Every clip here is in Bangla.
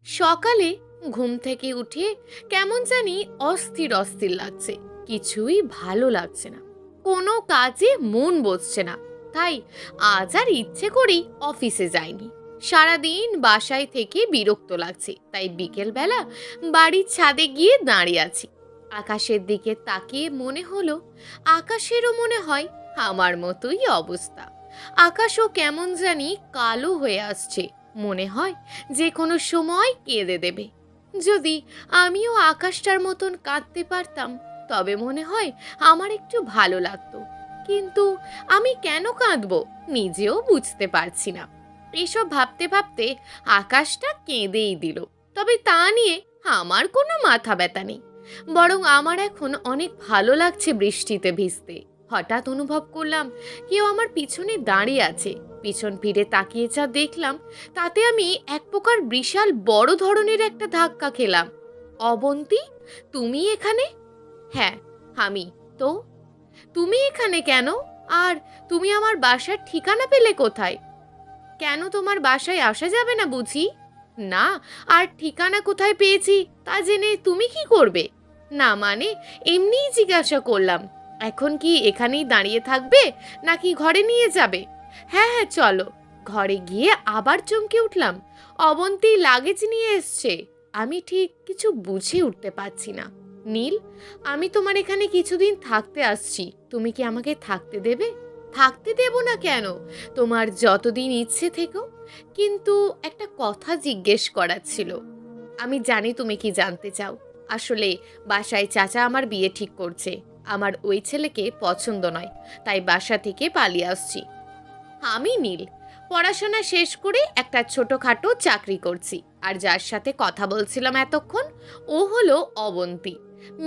সকালে ঘুম থেকে উঠে কেমন জানি অস্থির অস্থির লাগছে। কিছুই ভালো লাগছে না, কোনো কাজে মন বসছে না। তাই আজ আর ইচ্ছে করেই অফিসে যাইনি। সারাদিন বাসায় থেকে বিরক্ত লাগছে, তাই বিকেলবেলা বাড়ির ছাদে গিয়ে দাঁড়িয়ে আছি। আকাশের দিকে তাকিয়ে মনে হলো আকাশেরও মনে হয় আমার মতোই অবস্থা। আকাশও কেমন জানি কালো হয়ে আসছে, মনে হয় যে কোনো সময় কেঁদে দেবে। যদি আমিও আকাশটার মতন কাঁদতে পারতাম তবে মনে হয় আমার একটু ভালো লাগতো। কিন্তু আমি কেন কাঁদবো নিজেও বুঝতে পারছি না। এসব ভাবতে ভাবতে আকাশটা কেঁদেই দিল। তবে তা নিয়ে আমার কোনো মাথা ব্যথা নেই, বরং আমার এখন অনেক ভালো লাগছে বৃষ্টিতে ভিজতে। হঠাৎ অনুভব করলাম কেউ আমার পিছনে দাঁড়িয়ে আছে। পিছন ফিরে তাকিয়ে যা দেখলাম তাতে আমি এক প্রকার বিশাল বড় ধরনের একটা ধাক্কা খেলাম। অবন্তী, তুমি এখানে? হ্যাঁ, আমি। তো তুমি এখানে কেন? আর তুমি আমার বাসার ঠিকানা পেলে কোথায়? কেন, তোমার বাসায় আসা যাবে না বুঝি? না, আর ঠিকানা কোথায় পেয়েছি তা জেনে তুমি কি করবে? না মানে এমনিই জিজ্ঞাসা করলাম। এখন কি এখানেই দাঁড়িয়ে থাকবে নাকি ঘরে নিয়ে যাবে? হ্যাঁ হ্যাঁ চলো। ঘরে গিয়ে আবার চমকে উঠলাম, অবন্তী লাগেজ নিয়ে এসছে। আমি ঠিক কিছু বুঝে উঠতে পারছি না। নীল, আমি তোমার এখানে কিছুদিন থাকতে আসছি, তুমি কি আমাকে থাকতে দেবে? থাকতে দেব না কেন, তোমার যতদিন ইচ্ছে থেকো। কিন্তু একটা কথা জিজ্ঞেস করার ছিল। আমি জানি তুমি কি জানতে চাও। আসলে বাসায় চাচা আমার বিয়ে ঠিক করছে। আমার ওই ছেলেকে পছন্দ নয়, তাই বাসা থেকে পালিয়ে আসছি। আমি নীল, পড়াশোনা শেষ করে একটা ছোটখাটো চাকরি করছি। আর যার সাথে কথা বলছিলাম এতক্ষণ ও হলো অবন্তী।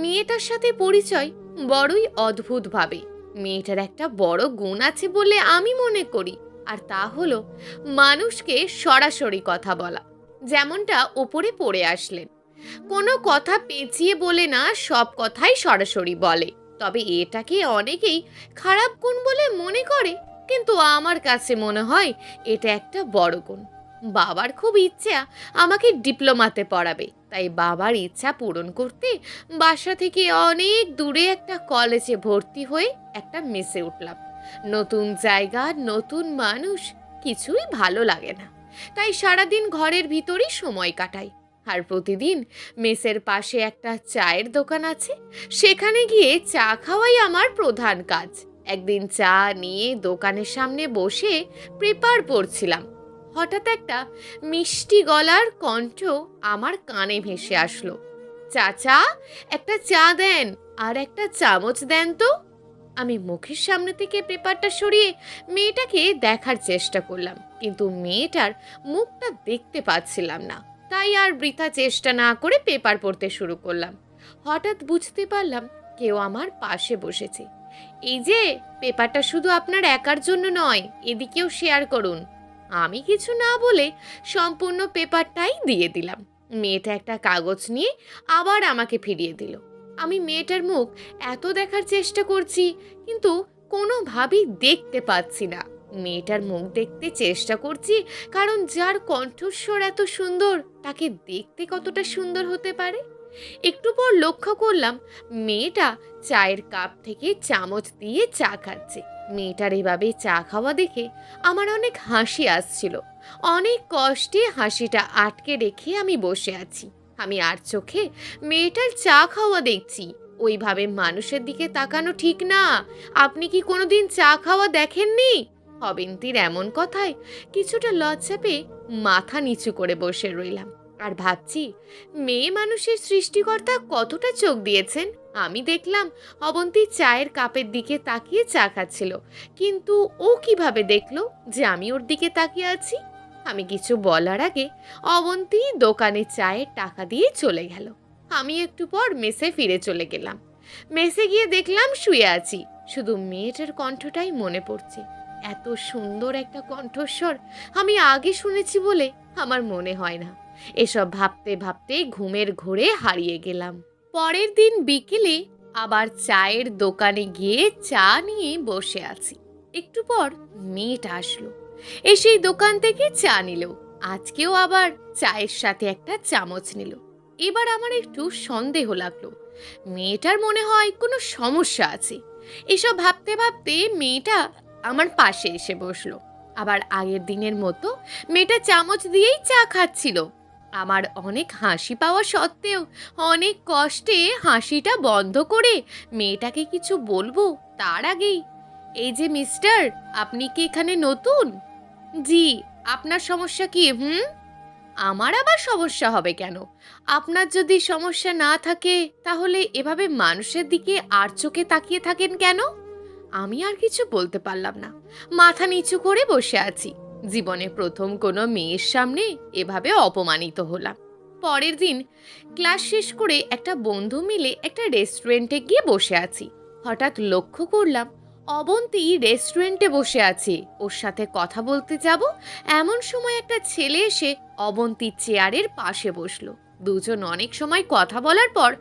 মেয়েটার সাথে পরিচয় বড়ই অদ্ভুতভাবে। মেয়েটার একটা বড় গুণ আছে বলে আমি মনে করি, আর তা হলো মানুষকে সরাসরি কথা বলা। যেমনটা ওপরে পড়ে আসলেন, কোনো কথা পেঁচিয়ে বলে না, সব কথাই সরাসরি বলে। তবে এটাকে অনেকেই খারাপ গুণ বলে মনে করে, কিন্তু আমার কাছে মনে হয় এটা একটা বড় গুণ। বাবার খুব ইচ্ছা আমাকে ডিপ্লোমাতে পড়াবে, তাই বাবার ইচ্ছা পূরণ করতে বাসা থেকে অনেক দূরে একটা কলেজে ভর্তি হয়ে একটা মেসে উঠলাম। নতুন জায়গা, নতুন মানুষ, কিছুই ভালো লাগে না। তাই সারাদিন ঘরের ভিতরই সময় কাটাই। আর প্রতিদিন মেসের পাশে একটা চায়ের দোকান আছে, সেখানে গিয়ে চা খাওয়াই আমার প্রধান কাজ। একদিন চা নিয়ে দোকানের সামনে বসে পেপার পড়ছিলাম। হঠাৎ একটা মিষ্টি গলার কণ্ঠ আমার কানে ভেসে আসলো। চাচা, একটা চা দেন, আর একটা চামচ দেন তো। আমি মুখের সামনে থেকে পেপারটা সরিয়ে মেয়েটাকে দেখার চেষ্টা করলাম, কিন্তু মেয়েটার মুখটা দেখতে পাচ্ছিলাম না। তাই আর বৃথা চেষ্টা না করে পেপার পড়তে শুরু করলাম। হঠাৎ বুঝতে পারলাম কেউ আমার পাশে বসেছে। এই যে, পেপারটা শুধু আপনার একার জন্য নয়, এদিকেও শেয়ার করুন। আমি কিছু না বলে সম্পূর্ণ পেপারটাই দিয়ে দিলাম। মেয়েটা একটা কাগজ নিয়ে আবার আমাকে ফিরিয়ে দিল। আমি মেয়েটার মুখ এত দেখার চেষ্টা করছি, কিন্তু কোনোভাবেই দেখতে পাচ্ছি না। মেয়েটার মুখ দেখতে চেষ্টা করছি, কারণ যার কণ্ঠস্বর এত সুন্দর তাকে দেখতে কতটা সুন্দর হতে পারে। একটু পর লক্ষ্য করলাম মেয়েটা চায়ের কাপ থেকে চামচ দিয়ে চা খাচ্ছে। মেয়েটার এভাবে চা খাওয়া দেখে আমার অনেক হাসি আসছিল। অনেক কষ্টে হাসিটা আটকে রেখে আমি বসে আছি। আমি আর চোখে মেয়েটার চা খাওয়া দেখছি। ওইভাবে মানুষের দিকে তাকানো ঠিক না। আপনি কি কোনোদিন চা খাওয়া দেখেননি? অবন্তীর এমন কথায় কিছুটা লজ্জা পেয়ে মাথা নিচু করে বসে রইলাম। আর ভাবছি মেয়ে মানুষের সৃষ্টিকর্তা কতটা চোখ দিয়েছেন। আমি দেখলাম অবন্তী চায়ের কাপের দিকে তাকিয়ে চা খাচ্ছিল, কিন্তু ও কিভাবে দেখলো যে আমি ওর দিকে তাকিয়ে আছি? আমি কিছু বলার আগে অবন্তী দোকানে চায়ের টাকা দিয়ে চলে গেল। আমি একটু পর মেসে ফিরে চলে গেলাম। মেসে গিয়ে দেখলাম শুয়ে আছি। শুধু মেয়েটার কণ্ঠটাই মনে পড়ছে। এত সুন্দর একটা কণ্ঠস্বর আমি আগে শুনেছি বলে আমার মনে হয় না। এসব ভাবতে ভাবতে ঘুমের ঘোরে হারিয়ে গেলাম। পরের দিন বিকেলে আবার চায়ের দোকানে গিয়ে চা নিয়ে বসে আছি। একটু পর মেয়েটা আসলো, এসেই দোকান থেকে চা নিল। আজকেও আবার চায়ের সাথে একটা চামচ নিল। এবার আমার একটু সন্দেহ লাগলো, মেয়েটার মনে হয় কোনো সমস্যা আছে। এসব ভাবতে ভাবতে মেয়েটা আমার পাশে এসে বসলো। আবার আগের দিনের মতো মেয়েটা চামচ দিয়েই চা খাচ্ছিল। আমার অনেক হাসি পাওয়া সত্ত্বেও অনেক কষ্টে হাসিটা বন্ধ করে মেয়েটাকে কিছু বলবো তার আগেই, এই যে মিস্টার, আপনি কি এখানে নতুন? জি। আপনার সমস্যা কি? আমার আবার সমস্যা হবে কেন? আপনার যদি সমস্যা না থাকে তাহলে এভাবে মানুষের দিকে আর চোখে তাকিয়ে থাকেন কেন? আমি আর কিছু বলতে পারলাম না। মাথা নিচু করে বসে আছি। জীবনে প্রথম কোনো মেয়ের সামনে এভাবে অপমানিত হলাম। পরের দিন ক্লাস শেষ করে একটা বন্ধু মিলে একটা রেস্টুরেন্টে গিয়ে বসে আছি। হঠাৎ লক্ষ্য করলাম অবন্তী রেস্টুরেন্টে বসে আছে। ওর সাথে কথা বলতে যাব এমন সময় একটা ছেলে এসে অবন্তীর চেয়ারের পাশে বসলো। দুজন অনেক সময় কথা বলার পর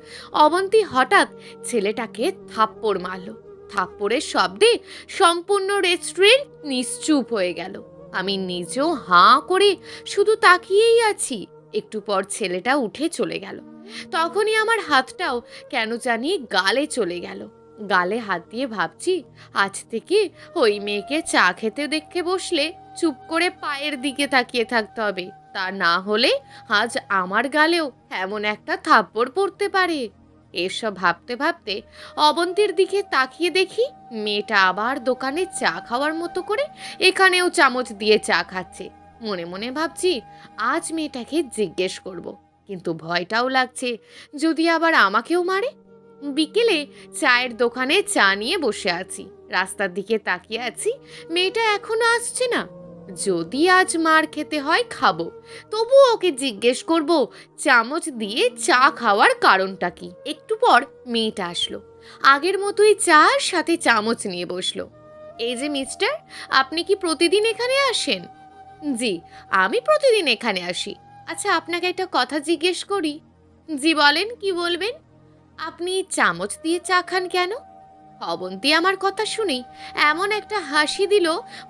অবন্তী হঠাৎ ছেলেটাকে থাপ্পড় মারল। থাপ্পড়ের শব্দে সম্পূর্ণ রেস্টুরেন্ট নিশ্চুপ হয়ে গেল। আমি নিজেও হাঁ করে শুধু তাকিয়েই আছি। একটু পর ছেলেটা উঠে চলে গেল। তখনই আমার হাতটাও কেন জানি গালে চলে গেল। গালে হাত দিয়ে ভাবছি, আজ থেকে ওই মেয়েকে চা খেতে দেখে বসলে চুপ করে পায়ের দিকে তাকিয়ে থাকতে হবে, তা না হলে আজ আমার গালেও এমন একটা থাপ্পড় পড়তে পারে। এসব ভাবতে ভাবতে অবন্তীর দিকে তাকিয়ে দেখি মেয়েটা আবার দোকানে চা খাওয়ার মতো করে এখানেও চামচ দিয়ে চা খাচ্ছে। মনে মনে ভাবছি আজ মেয়েটাকে জিজ্ঞেস করব, কিন্তু ভয়টাও লাগছে যদি আবার আমাকেও মারে। বিকেলে চায়ের দোকানে চা নিয়ে বসে আছি। রাস্তার দিকে তাকিয়ে আছি, মেয়েটা এখনো আসছে না। যদি আজ মার খেতে হয় খাবো, তবুও ওকে জিজ্ঞেস করব চামচ দিয়ে চা খাওয়ার কারণটা কি। একটু পর মেয়েটা আসলো, আগের মতোই চার সাথে চামচ নিয়ে বসলো। এই যে মিস্টার, আপনি কি প্রতিদিন এখানে আসেন? জি, আমি প্রতিদিন এখানে আসি। আচ্ছা, আপনাকে একটা কথা জিজ্ঞেস করি। জি বলেন, কি বলবেন? আপনি চামচ দিয়ে চা খান কেন? অবন্তী আমার কথা শুনেই এমন একটা হাসি দিল,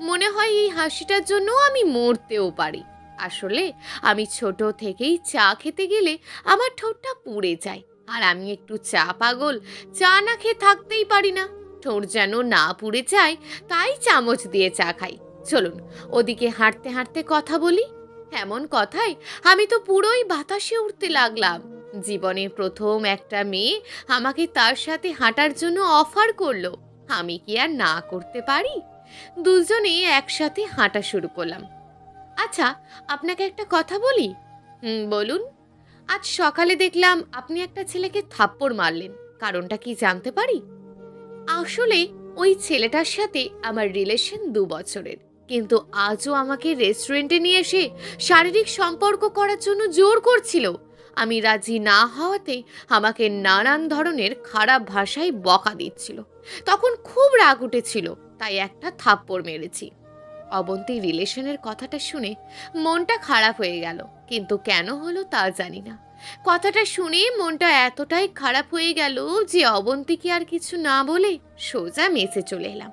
মনে হয় এই হাসিটার জন্য আমি মরতেও পারি। আসলে আমি ছোট থেকেই চা খেতে গেলে আমার ঠোঁটটা পুড়ে যায়, আর আমি একটু চা পাগল। চা না খেয়ে থাকতেই পারি না। ঠোঁট যেন না পুড়ে যায়, তাই চামচ দিয়ে চা খাই। চলুন ওদিকে হাঁটতে হাঁটতে কথা বলি। এমন কথায় আমি তো পুরোই বাতাসে উঠতে লাগলাম। জীবনের প্রথম একটা মেয়ে আমাকে তার সাথে হাঁটার জন্য অফার করলো, আমি কি আর না করতে পারি? দুজনে একসাথে হাঁটা শুরু করলাম। আচ্ছা, আপনাকে একটা কথা বলি। বলুন। আজ সকালে দেখলাম আপনি একটা ছেলেকে থাপ্পড় মারলেন, কারণটা কি জানতে পারি? আসলে ওই ছেলেটার সাথে আমার রিলেশন 2 বছরের, কিন্তু আজও আমাকে রেস্টুরেন্টে নিয়ে এসে শারীরিক সম্পর্ক করার জন্য জোর করছিল। আমি রাজি না হওয়াতে আমাকে নানান ধরনের খারাপ ভাষায় বকা দিচ্ছিল। তখন খুব রাগ উঠেছিল, তাই একটা থাপ্পড় মেরেছি। অবন্তী রিলেশনের কথাটা শুনে মনটা খারাপ হয়ে গেল, কিন্তু কেন হলো তা জানি না। কথাটা শুনে মনটা এতটাই খারাপ হয়ে গেল যে অবন্তীকে আর কিছু না বলে সোজা মেসে চলে এলাম।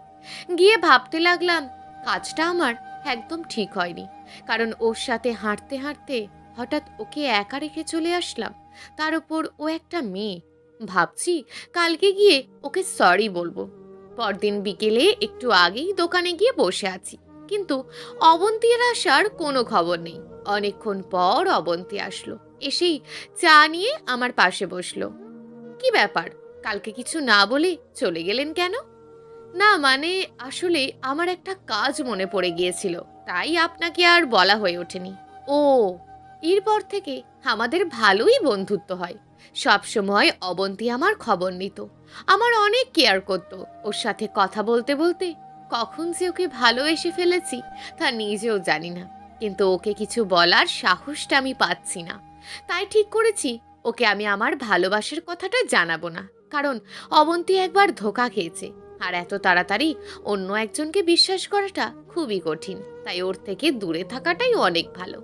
গিয়ে ভাবতে লাগলাম কাজটা আমার একদম ঠিক হয়নি, কারণ ওর সাথে হাঁটতে হাঁটতে হঠাৎ ওকে একা রেখে চলে আসলাম। তার উপর ও একটা মেয়ে। ভাবছি কালকে গিয়ে ওকে সরি বলবো। পরদিন বিকেলে একটু আগেই দোকানে গিয়ে বসে আছি, কিন্তু অবন্তীর আসার কোনো খবর নেই। অনেকক্ষণ পর অবন্তী আসলো, এসেই চা নিয়ে আমার পাশে বসলো। কি ব্যাপার, কালকে কিছু না বলে চলে গেলেন কেন? না মানে, আসলে আমার একটা কাজ মনে পড়ে গিয়েছিল, তাই আপনাকে আর বলা হয়ে ওঠেনি। ও, এরপর থেকে আমাদের ভালোই বন্ধুত্ব হয়। সব সময় অবন্তী আমার খবর নিত, আমার অনেক কেয়ার করত। ওর সাথে কথা বলতে বলতে কখন যে ওকে ভালোবেসে ফেলেছি তা নিজেও জানি না, কিন্তু ওকে কিছু বলার সাহসটা আমি পাচ্ছি না। তাই ঠিক করেছি ওকে আমি আমার ভালোবাসার কথাটা জানাবো না, কারণ অবন্তী একবার ধোঁকা খেয়েছে, আর এত তাড়াতাড়ি অন্য একজনকে বিশ্বাস করাটা খুবই কঠিন। তাই ওর থেকে দূরে থাকাটাই অনেক ভালো।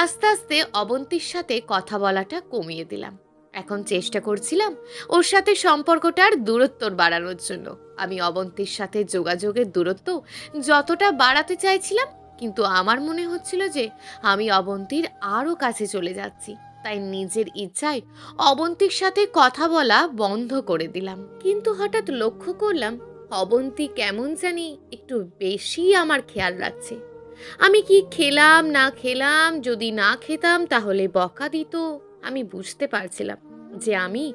আস্তে আস্তে অবন্তীর সাথে কথা বলাটা কমিয়ে দিলাম। এখন চেষ্টা করছিলাম ওর সাথে সম্পর্কটার দূরত্ব বাড়ানোর জন্য। আমি অবন্তীর সাথে যোগাযোগের দূরত্ব যতটা বাড়াতে চাইছিলাম, কিন্তু আমার মনে হচ্ছিল যে আমি অবন্তীর আরও কাছে চলে যাচ্ছি। তাই নিজের ইচ্ছায় অবন্তীর সাথে কথা বলা বন্ধ করে দিলাম। কিন্তু হঠাৎ লক্ষ্য করলাম অবন্তী কেমন জানি একটু বেশি আমার খেয়াল রাখছে। আমি কি খেলাম না খেলাম, যদি না খেতাম তাহলে বকা দিত। আমি বুঝতে পারছিলাম যে আমি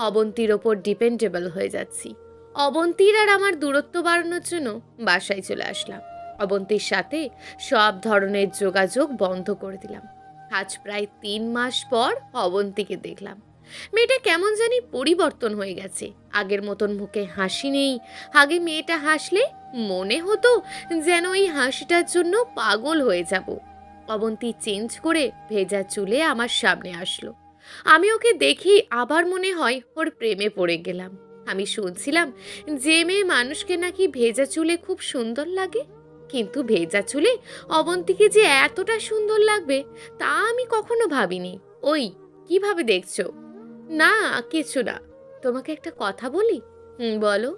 অবন্তীর ওপর ডিপেন্ডেবল হয়ে যাচ্ছি। অবন্তীর আর আমার দূরত্ব বাড়ানোর জন্য বাসায় চলে আসলাম। অবন্তীর সাথে সব ধরনের যোগাযোগ বন্ধ করে দিলাম। আজ প্রায় 3 মাস পর অবন্তীকে দেখলাম। মেয়েটা কেমন জানি পরিবর্তন হয়ে গেছে। আগের মতন মুখে হাসি নেই। আগে মেয়েটা হাসলে মনে হতো যেন এই হাসিটার জন্য পাগল হয়ে যাব। অবন্তী চেঞ্জ করে ভেজা চুলে আমার সামনে আসলো। আমি ওকে দেখি আবার মনে হয় ওর প্রেমে পড়ে গেলাম। আমি শুনছিলাম যে মেয়ে মানুষকে নাকি ভেজা চুলে খুব সুন্দর লাগে, কিন্তু ভেজা চুলে অবন্তীকে যে এতটা সুন্দর লাগবে তা আমি কখনো ভাবিনি। ওই, কিভাবে দেখছো? না, কিছু না। তোমাকে একটা কথা বলি? বলো।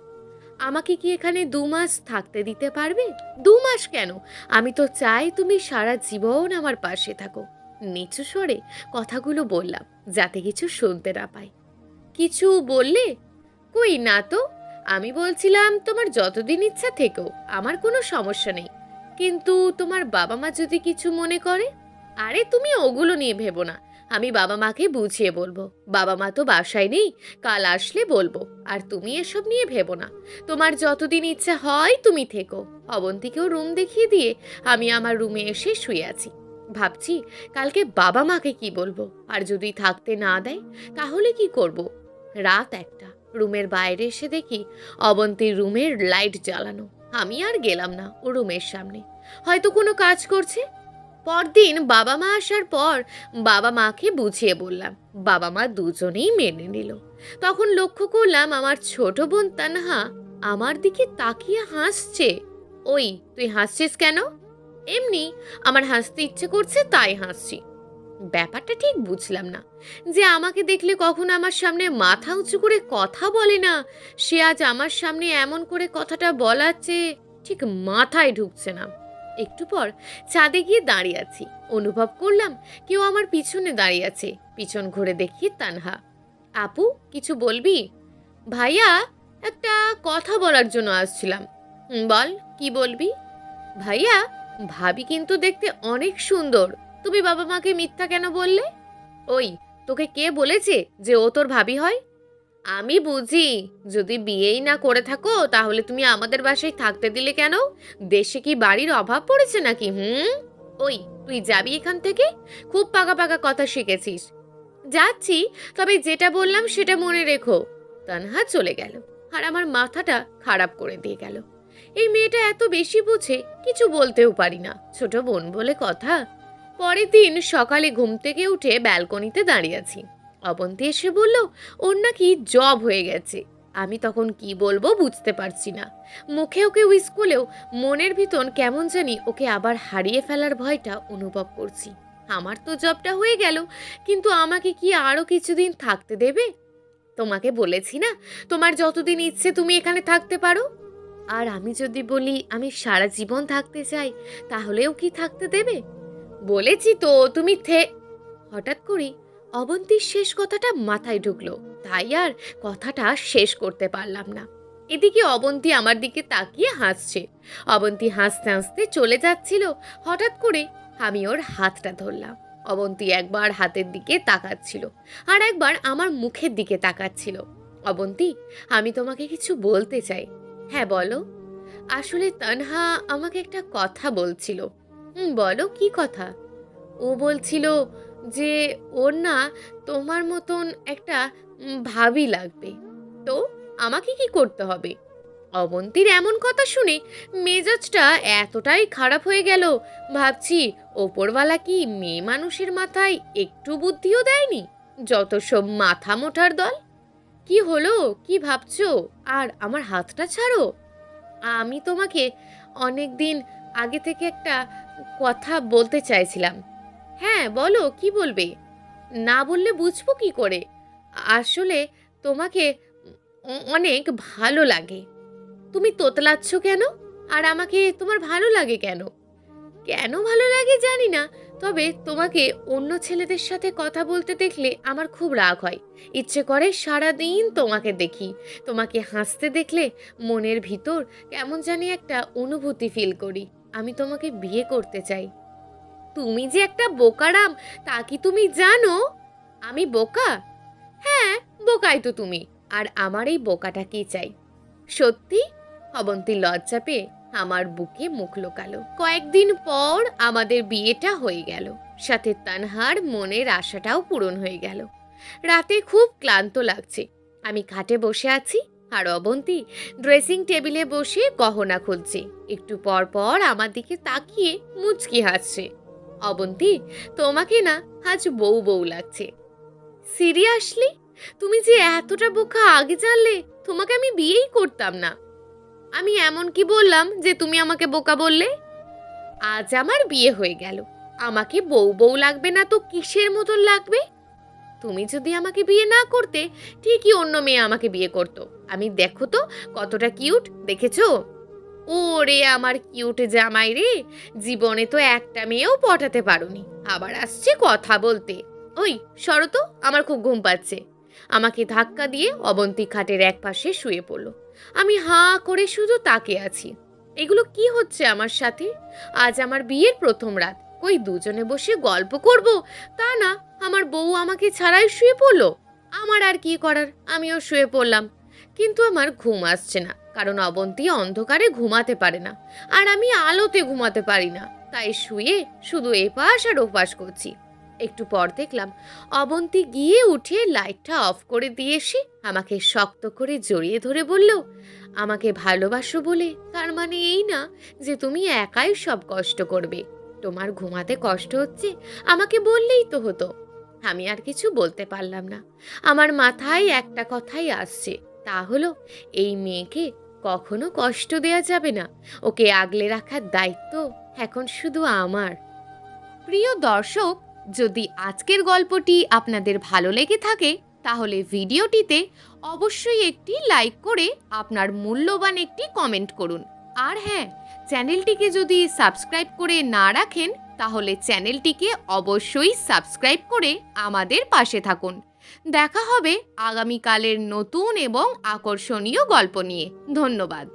আমাকে কি এখানে 2 মাস থাকতে দিতে পারবে? 2 মাস কেন, আমি তো চাই তুমি সারা জীবন আমার পাশে থাকো। নিচু স্বরে কথাগুলো বললাম যাতে কিছু শুনতে না পাই। কিছু বললে? কই না তো। আমি বলছিলাম তোমার যতদিন ইচ্ছা থেকো, আমার কোনো সমস্যা নেই। কিন্তু তোমার বাবা মা যদি কিছু মনে করে? আরে তুমি ওগুলো নিয়ে ভেবো না, আমি বাবা মাকে বুঝিয়ে বলবো। বাবা মা তো বাসায় নেই, কাল আসলে বলবো। আর তুমি এসব নিয়ে ভেবো না, তোমার যতদিন ইচ্ছা হয় তুমি থেকো। অবন্তীকেও রুম দেখিয়ে দিয়ে আমি আমার রুমে এসে শুয়ে আছি। ভাবছি কালকে বাবা মাকে কি বলবো, আর যদি থাকতে না দেয় তাহলে কি করব। রাত 1টা। রুমের বাইরে এসে দেখি অবন্তীর রুমের লাইট জ্বালানো। আমি আর গেলাম না ও রুমের সামনে, হয়তো কোনো কাজ করছে। পরদিন বাবা মা আসার পর বাবা মাকে বুঝিয়ে বললাম। বাবা মা দুজনেই মেনে নিল। তখন লক্ষ্য করলাম আমার ছোট বোন তানহা আমার দিকে তাকিয়ে হাসছে। ওই, তুই হাসছিস কেন? এমনি, আমার হাসতে ইচ্ছে করছে তাই হাসছি। ব্যাপারটা ঠিক বুঝলাম না যে আমাকে দেখলে কখনো আমার সামনে মাথা উঁচু করে কথা বলে না, সে আজ আমার সামনে এমন করে কথাটা বলাচ্ছে ঠিক মাথায় ঢুকছে না। একটু পর ছাদে গিয়ে দাঁড়িয়ে আছি, অনুভব করলাম কেউ আমার পিছনে দাঁড়িয়ে আছে। পিছন ঘুরে দেখি তানহা। আপু, কিছু বলবি? ভাইয়া, একটা কথা বলার জন্য আসছিলাম। বল, কি বলবি? ভাইয়া, ভাবি কিন্তু দেখতে অনেক সুন্দর, তুমি বাবা মাকে মিথ্যা কেন বললে? ওই, তোকে কে বলেছে যে ও তোর ভাবি হয়? আমি বুঝি, যদি বিয়েই না করে থাকো তাহলে তুমি আমাদের বাসায় থাকতে দিলে কেন? দেশে কি বাড়ির অভাব পড়েছে নাকি? ওই, তুই যাবি এখান থেকে? খুব পাকা পাকা কথা শিখেছিস। যাচ্ছি, তবে যেটা বললাম সেটা মনে রেখো। তানহা চলে গেল আর আমার মাথাটা খারাপ করে দিয়ে গেল। এই মেয়েটা এত বেশি বুঝে, কিছু বলতেও পারি না, ছোট বোন বলে কথা। পরের দিন সকালে ঘুম থেকে উঠে ব্যালকনিতে দাঁড়িয়ে আছি। অবন্তী এসে বলল ওর নাকি জব হয়ে গেছে। আমি তখন কি বলবো বুঝতে পারছি না। মুখে ওকে উইস করলেও মনের ভিতর কেমন জানি ওকে আবার হারিয়ে ফেলার ভয়টা অনুভব করছি। আমার তো জবটা হয়ে গেল, কিন্তু আমাকে কি আরো কিছুদিন থাকতে দেবে? তোমাকে বলেছি না, তোমার যতদিন ইচ্ছে তুমি এখানে থাকতে পারো। আর আমি যদি বলি আমি সারা জীবন থাকতে চাই, তাহলেও কি থাকতে দেবে? বলেছি তো, তুমি হঠাৎ করে অবন্তীর শেষ কথাটা মাথায় ঢুকলো, তাই আর কথাটা শেষ করতে পারলাম না। এদিকে অবন্তী আমার দিকে তাকিয়ে হাসছে। অবন্তী হাসতে হাসতে চলে যাচ্ছিল, হঠাৎ করে আমি ওর হাতটা ধরলাম। অবন্তী একবার হাতের দিকে তাকাচ্ছিল আর একবার আমার মুখের দিকে তাকাচ্ছিল। অবন্তী, আমি তোমাকে কিছু বলতে চাই। হ্যাঁ বলো। আসলে তানহা আমাকে একটা কথা বলছিল। বলো, কি কথা? ও বলছিল যে ওর না তোমার মতন একটা ভাবি লাগবে। তো আমাকে কি করতে হবে? অবন্তীর এমন কথা শুনে মেজাজটা এতটাই খারাপ হয়ে গেল, ভাবছি ওপরওয়ালা কি মেয়ে মানুষের মাথায় একটু বুদ্ধিও দেয়নি? যত সব মাথা মোটার দল। কি হলো, কি ভাবছো? আর আমার হাতটা ছাড়ো। আমি তোমাকে অনেক দিন আগে থেকে একটা কথা বলতে চাইছিলাম। হ্যাঁ বলো, কি বলবে? না বললে বুঝবো কি করে? আসলে তোমাকে অনেক ভালো লাগে। তুমি তোতলাচ্ছ কেন? আর আমাকে তোমার ভালো লাগে কেন? কেন ভালো লাগে জানি না, তবে তোমাকে অন্য ছেলেদের সাথে কথা বলতে দেখলে আমার খুব রাগ হয়। ইচ্ছে করে সারাদিন তোমাকে দেখি। তোমাকে হাসতে দেখলে মনের ভিতর কেমন জানি একটা অনুভূতি ফিল করি। আমি তোমাকে বিয়ে করতে চাই। তুমি যে একটা বোকারাম, তা কি তুমি জানো? আমি বোকা? হ্যাঁ, বোকাই তো তুমি। আর আমার এই বোকাটাকেই চাই। সত্যি? অবন্তী লজ্জা পেয়ে আমার বুকে মুখ লুকালো। কয়েকদিন পর আমাদের বিয়েটা হয়ে গেল, সাথে তানহার মনের আশাটাও পূরণ হয়ে গেল। রাতে খুব ক্লান্ত লাগছে। আমি খাটে বসে আছি, আর অবন্তী ড্রেসিং টেবিলে বসে গহনা খুলছে। একটু পর পর আমার দিকে তাকিয়ে মুচকি হাসছে। অবন্তী, তোমাকে না আজ বউ বউ লাগছে। সিরিয়াসলি? তুমি যে এতটা বোকা, আগে জানলে তোমাকে আমি বিয়েই করতাম না। আমি এমন কি বললাম যে তুমি আমাকে বোকা বললে? আজ আমার বিয়ে হয়ে গেল, আমাকে বউ বউ লাগবে না তো কিসের মতন লাগবে? তুমি যদি আমাকে বিয়ে না করতে, ঠিকই অন্য মেয়ে আমাকে বিয়ে করতো। আমি দেখো তো কতটা কিউট, দেখেছো? ওরে আমার কিউট জামাই রে, জীবনে তো একটা মেয়েও পটাতে পারোনি, আবার আসছে কথা বলতে। ওই সরো তো, আমার খুব ঘুম পাচ্ছে। আমাকে ধাক্কা দিয়ে অবন্তী খাটের এক পাশে শুয়ে পড়লো। আমি হাঁ করে শুধু তাকিয়ে আছি। এগুলো কি হচ্ছে আমার সাথে? আজ আমার বিয়ের প্রথম রাত, কই দুজনে বসে গল্প করব তা না, আমার বউ আমাকে ছাড়াই শুয়ে পড়লো। আমার আর কি করার, আমিও শুয়ে পড়লাম। কিন্তু আমার ঘুম আসছে না, কারণ অবন্তী অন্ধকারে ঘুমাতে পারে না, আর আমি আলোতে ঘুমাতে পারি না। তাই শুয়ে শুধু এপাশ আর ওপাশ করছি। একটু পর দেখলাম অবন্তী গিয়ে উঠে লাইটটা অফ করে দিয়ে এসে আমাকে শক্ত করে জড়িয়ে ধরে বলল, আমাকে ভালোবাসো বলে তার মানে এই না যে তুমি একাই সব কষ্ট করবে। তোমার ঘুমাতে কষ্ট হচ্ছে, আমাকে বললেই তো হতো। আমি আর কিছু বলতে পারলাম না। আমার মাথায় একটা কথাই আসছে, তা হলো এই মেয়েকে কখনো কষ্ট দেয়া যাবে না। ওকে আগলে রাখার দায়িত্ব এখন শুধু আমার। প্রিয় দর্শক, যদি আজকের গল্পটি আপনাদের ভালো লেগে থাকে, তাহলে ভিডিওটিতে অবশ্যই একটি লাইক করে আপনার মূল্যবান একটি কমেন্ট করুন। আর হ্যাঁ, চ্যানেলটিকে যদি সাবস্ক্রাইব করে না রাখেন, তাহলে চ্যানেলটিকে অবশ্যই সাবস্ক্রাইব করে আমাদের পাশে থাকুন। দেখা হবে আগামীকালের নতুন এবং আকর্ষণীয় গল্প নিয়ে। ধন্যবাদ।